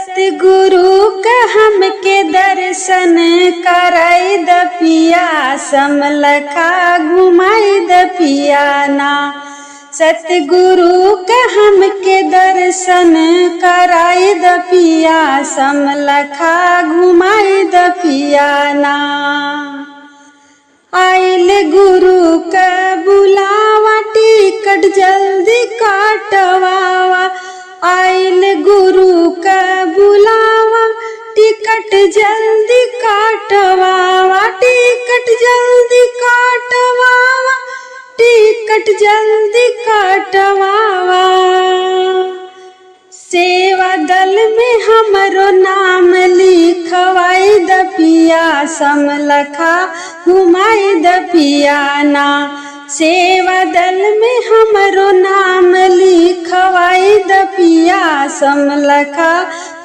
सतगुरु का हमके दर्शन कराई द पिया, समलखा घुमाई द पिया ना। सतगुरु का हमके दर्शन कराई द पिया, समलखा घुमाई द पिया ना। आइल गुरु का बुलावा, टिकट जल्दी काटवावा। आइल गुरु का बुलावा, टिकट जल्दी काटवावा। टिकट जल्दी काटवावा, टिकट जल्दी काटवावा। सेवा दल में हमरो नाम लिखवाई द पिया, समलखा घुमाई द पिया ना। सेवा दल में हमरो नाम लिखवाई द पिया, समलखा